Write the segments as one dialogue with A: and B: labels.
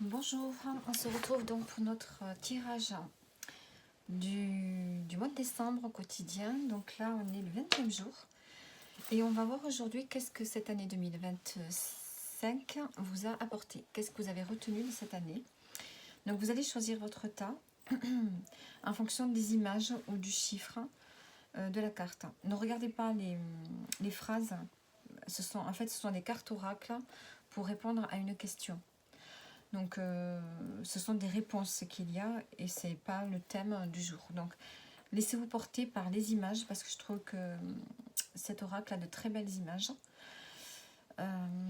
A: Bonjour, on se retrouve donc pour notre tirage du mois de décembre au quotidien. Donc là, on est le 20e jour. Et on va voir aujourd'hui qu'est-ce que cette année 2025 vous a apporté. Qu'est-ce que vous avez retenu de cette année. Donc vous allez choisir votre tas en fonction des images ou du chiffre de la carte. Ne regardez pas les phrases. Ce sont des cartes oracles pour répondre à une question. Donc, ce sont des réponses qu'il y a et ce n'est pas le thème du jour. Donc, laissez-vous porter par les images parce que je trouve que cet oracle a de très belles images.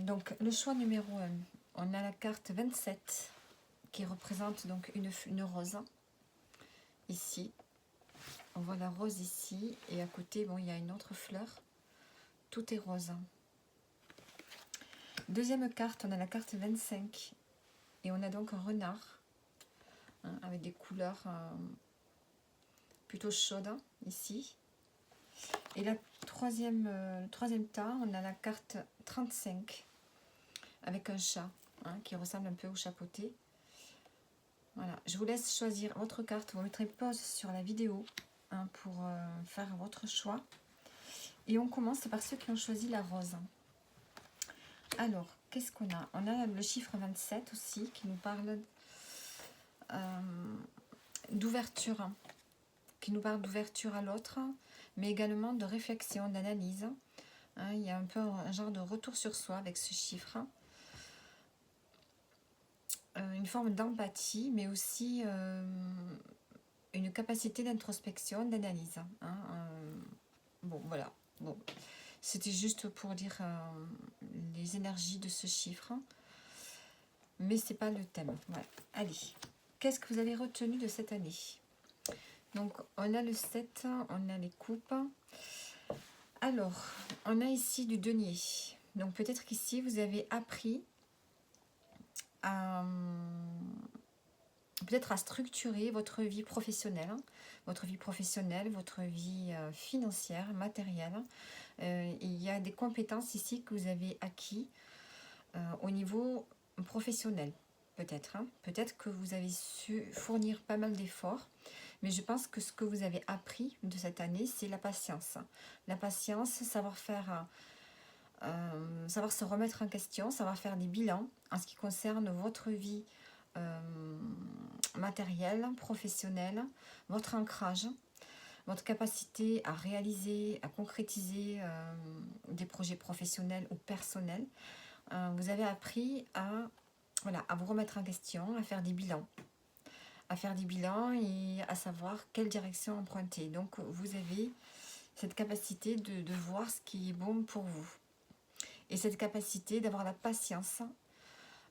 A: Donc, le choix numéro 1, on a la carte 27 qui représente donc une rose. Ici, on voit la rose ici et à côté, bon, il y a une autre fleur. Tout est rose. Deuxième carte, on a la carte 25 et on a donc un renard avec des couleurs plutôt chaudes ici. Et la troisième tas, on a la carte 35 avec un chat qui ressemble un peu au chapeauté. Voilà, je vous laisse choisir votre carte. Vous mettrez pause sur la vidéo pour faire votre choix. Et on commence par ceux qui ont choisi la rose. Alors, qu'est-ce qu'on a? On a le chiffre 27 aussi qui nous parle d'ouverture, qui nous parle d'ouverture à l'autre, mais également de réflexion, d'analyse. Il y a un peu un genre de retour sur soi avec ce chiffre. Une forme d'empathie, mais aussi une capacité d'introspection, d'analyse. Bon, voilà. Bon. C'était juste pour dire les énergies de ce chiffre. Mais c'est pas le thème. Voilà. Allez, qu'est-ce que vous avez retenu de cette année? Donc, on a le 7, on a les coupes. Alors, on a ici du denier. Donc, peut-être qu'ici, vous avez appris peut-être à structurer votre vie professionnelle, votre vie financière, matérielle. Il y a des compétences ici que vous avez acquis au niveau professionnel, peut-être. Peut-être que vous avez su fournir pas mal d'efforts, mais je pense que ce que vous avez appris de cette année, c'est la patience. La patience, savoir faire... savoir se remettre en question, savoir faire des bilans en ce qui concerne votre vie matérielle, professionnelle, votre ancrage, votre capacité à réaliser, à concrétiser des projets professionnels ou personnels. Vous avez appris à vous remettre en question, à faire des bilans. Et à savoir quelle direction emprunter. Donc, vous avez cette capacité de voir ce qui est bon pour vous. Et cette capacité d'avoir la patience,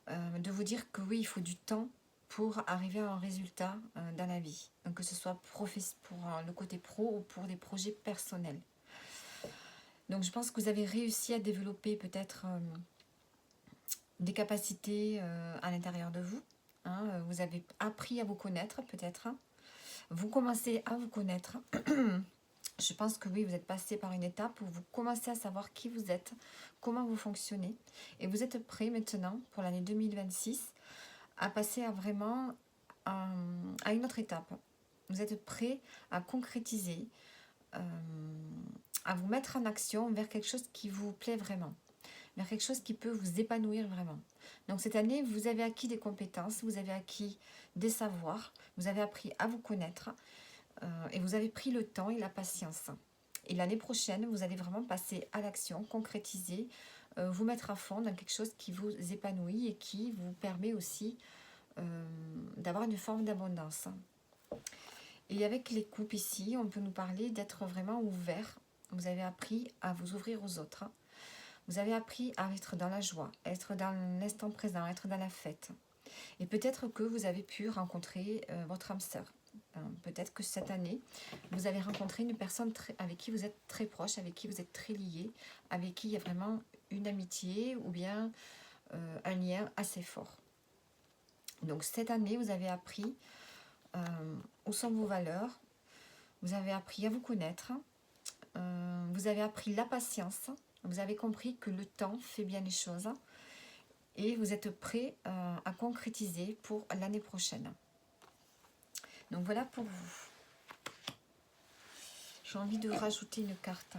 A: de vous dire que oui, il faut du temps pour arriver à un résultat dans la vie. Donc, que ce soit pour le côté pro ou pour des projets personnels. Donc, je pense que vous avez réussi à développer peut-être des capacités à l'intérieur de vous. Vous avez appris à vous connaître peut-être. Vous commencez à vous connaître. Je pense que oui, vous êtes passé par une étape où vous commencez à savoir qui vous êtes, comment vous fonctionnez. Et vous êtes prêt maintenant pour l'année 2026 à passer à une autre étape. Vous êtes prêt à concrétiser, à vous mettre en action vers quelque chose qui vous plaît vraiment, vers quelque chose qui peut vous épanouir vraiment. Donc cette année, vous avez acquis des compétences, vous avez acquis des savoirs, vous avez appris à vous connaître et vous avez pris le temps et la patience. Et l'année prochaine, vous allez vraiment passer à l'action, concrétiser, vous mettre à fond dans quelque chose qui vous épanouit et qui vous permet aussi d'avoir une forme d'abondance. Et avec les coupes ici, on peut nous parler d'être vraiment ouvert. Vous avez appris à vous ouvrir aux autres. Vous avez appris à être dans la joie, être dans l'instant présent, être dans la fête. Et peut-être que vous avez pu rencontrer votre âme sœur. Peut-être que cette année, vous avez rencontré une personne avec qui vous êtes très proche, avec qui vous êtes très lié, avec qui il y a vraiment une amitié ou bien un lien assez fort. Donc cette année, vous avez appris où sont vos valeurs, vous avez appris à vous connaître, vous avez appris la patience, vous avez compris que le temps fait bien les choses et vous êtes prêt à concrétiser pour l'année prochaine. Donc voilà pour vous. J'ai envie de rajouter une carte.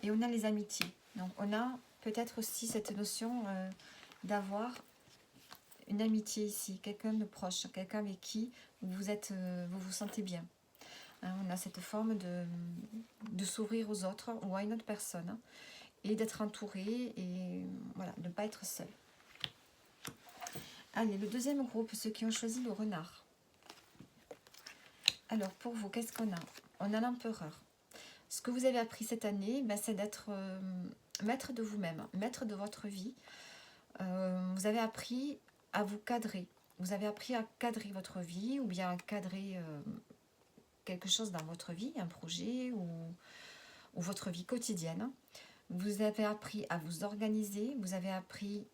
A: Et on a les amitiés. Donc on a peut-être aussi cette notion d'avoir une amitié ici, quelqu'un de proche, quelqu'un avec qui vous vous sentez bien. Hein, on a cette forme de s'ouvrir aux autres ou à une autre personne, hein, et d'être entouré et voilà, de ne pas être seul. Allez, le deuxième groupe, ceux qui ont choisi le renard. Alors pour vous, qu'est-ce qu'on a? On a l'empereur. Ce que vous avez appris cette année, ben, c'est d'être maître de vous-même, maître de votre vie. Vous avez appris à vous cadrer. Vous avez appris à cadrer votre vie ou bien à cadrer quelque chose dans votre vie, un projet ou votre vie quotidienne. Vous avez appris à vous organiser. Vous avez appris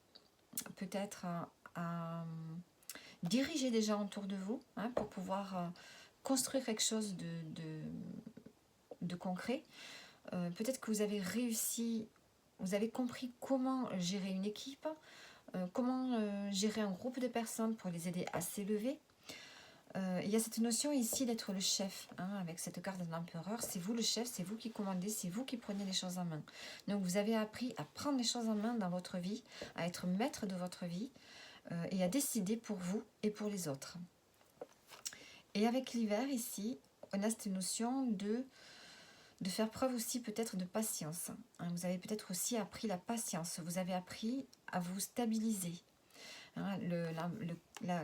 A: peut-être à diriger des gens autour de vous, hein, pour pouvoir construire quelque chose de concret. Peut-être que vous avez réussi, vous avez compris comment gérer une équipe, comment gérer un groupe de personnes pour les aider à s'élever. Il y a cette notion ici d'être le chef, hein, avec cette carte de l'empereur. C'est vous le chef, c'est vous qui commandez, c'est vous qui prenez les choses en main. Donc vous avez appris à prendre les choses en main dans votre vie, à être maître de votre vie et à décider pour vous et pour les autres. Et avec l'hiver ici, on a cette notion de faire preuve aussi peut-être de patience. Hein, vous avez peut-être aussi appris la patience, vous avez appris à vous stabiliser. Hein,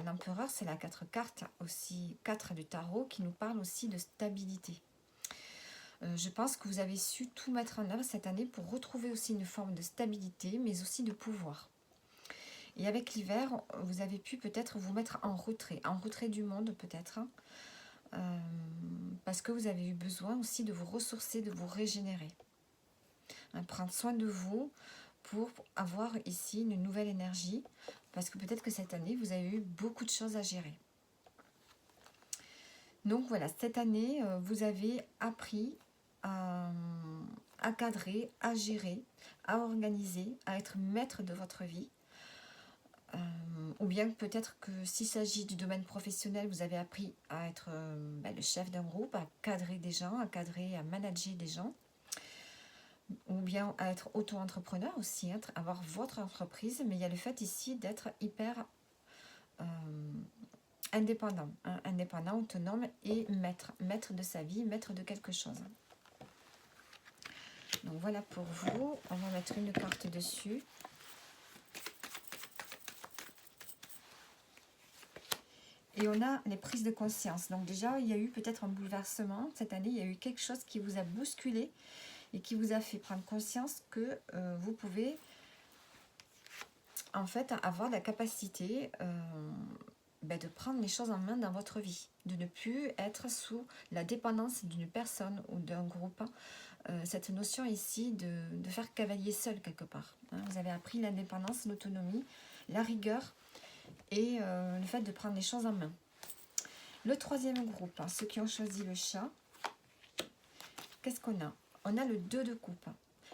A: l'empereur, c'est la 4 cartes, aussi 4 du tarot, qui nous parle aussi de stabilité. Je pense que vous avez su tout mettre en œuvre cette année pour retrouver aussi une forme de stabilité, mais aussi de pouvoir. Et avec l'hiver, vous avez pu peut-être vous mettre en retrait du monde peut-être, hein, parce que vous avez eu besoin aussi de vous ressourcer, de vous régénérer. Hein, prendre soin de vous pour avoir ici une nouvelle énergie, parce que peut-être que cette année, vous avez eu beaucoup de choses à gérer. Donc voilà, cette année, vous avez appris à cadrer, à gérer, à organiser, à être maître de votre vie. Ou bien peut-être que s'il s'agit du domaine professionnel, vous avez appris à être le chef d'un groupe, à cadrer des gens, à cadrer, à manager des gens. Ou bien à être auto-entrepreneur aussi, hein, avoir votre entreprise, mais il y a le fait ici d'être hyper indépendant, hein, indépendant, autonome et maître de sa vie, maître de quelque chose. Donc voilà pour vous, on va mettre une carte dessus. Et on a les prises de conscience. Donc déjà, il y a eu peut-être un bouleversement. Cette année, il y a eu quelque chose qui vous a bousculé et qui vous a fait prendre conscience que vous pouvez en fait avoir la capacité de prendre les choses en main dans votre vie, de ne plus être sous la dépendance d'une personne ou d'un groupe. Cette notion ici de faire cavalier seul quelque part. Hein. Vous avez appris l'indépendance, l'autonomie, la rigueur et le fait de prendre les choses en main. Le troisième groupe, hein, ceux qui ont choisi le chat, qu'est-ce qu'on a? On a le 2 de coupe.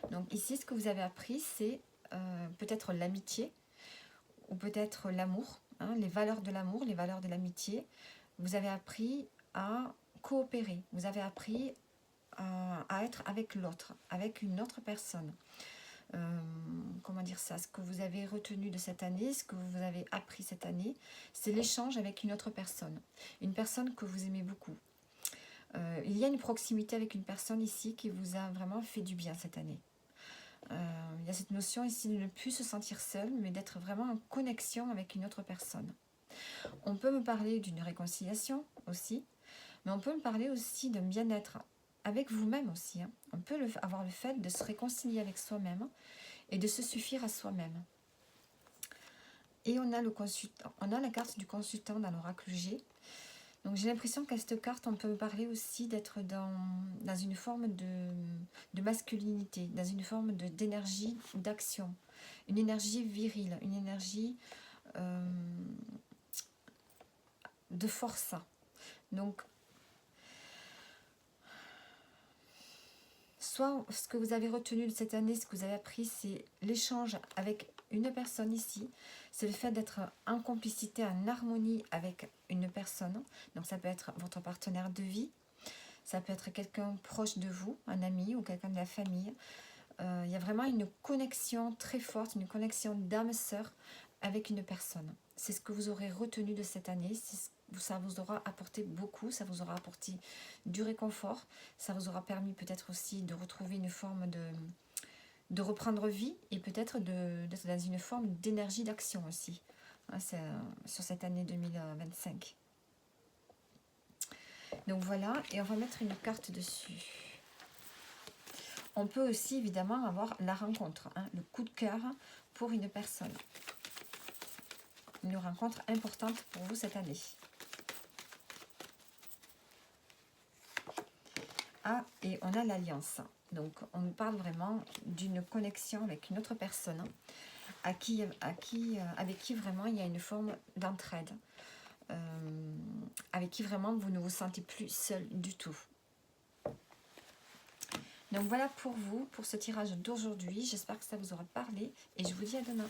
A: Donc ici, ce que vous avez appris, c'est peut-être l'amitié ou peut-être l'amour, hein, les valeurs de l'amour, les valeurs de l'amitié. Vous avez appris à coopérer, vous avez appris à être avec l'autre, avec une autre personne. Comment dire ça? Ce que vous avez retenu de cette année, ce que vous avez appris cette année, c'est l'échange avec une autre personne. Une personne que vous aimez beaucoup. Il y a une proximité avec une personne ici qui vous a vraiment fait du bien cette année. Il y a cette notion ici de ne plus se sentir seul, mais d'être vraiment en connexion avec une autre personne. On peut me parler d'une réconciliation aussi, mais on peut me parler aussi d'un bien-être avec vous-même aussi. Hein. On peut avoir le fait de se réconcilier avec soi-même et de se suffire à soi-même. Et on a le consultant, on a la carte du consultant dans l'oracle G. Donc j'ai l'impression qu'à cette carte, on peut me parler aussi d'être dans une forme de masculinité, dans une forme d'énergie, d'action, une énergie virile, une énergie de force. Donc soit ce que vous avez retenu de cette année, ce que vous avez appris, c'est l'échange avec une personne ici. C'est le fait d'être en complicité, en harmonie avec une personne. Donc ça peut être votre partenaire de vie, ça peut être quelqu'un proche de vous, un ami ou quelqu'un de la famille. Il y a vraiment une connexion très forte, une connexion d'âme-sœur avec une personne. C'est ce que vous aurez retenu de cette année. Ça vous aura apporté beaucoup, ça vous aura apporté du réconfort. Ça vous aura permis peut-être aussi de retrouver une forme de reprendre vie et peut-être d'être dans une forme d'énergie d'action aussi, hein, sur cette année 2025. Donc voilà, et on va mettre une carte dessus. On peut aussi évidemment avoir la rencontre, hein, le coup de cœur pour une personne. Une rencontre importante pour vous cette année. Ah, et on a l'alliance. Donc on nous parle vraiment d'une connexion avec une autre personne avec qui vraiment il y a une forme d'entraide. Avec qui vraiment vous ne vous sentez plus seul du tout. Donc voilà pour vous, pour ce tirage d'aujourd'hui. J'espère que ça vous aura parlé et je vous dis à demain.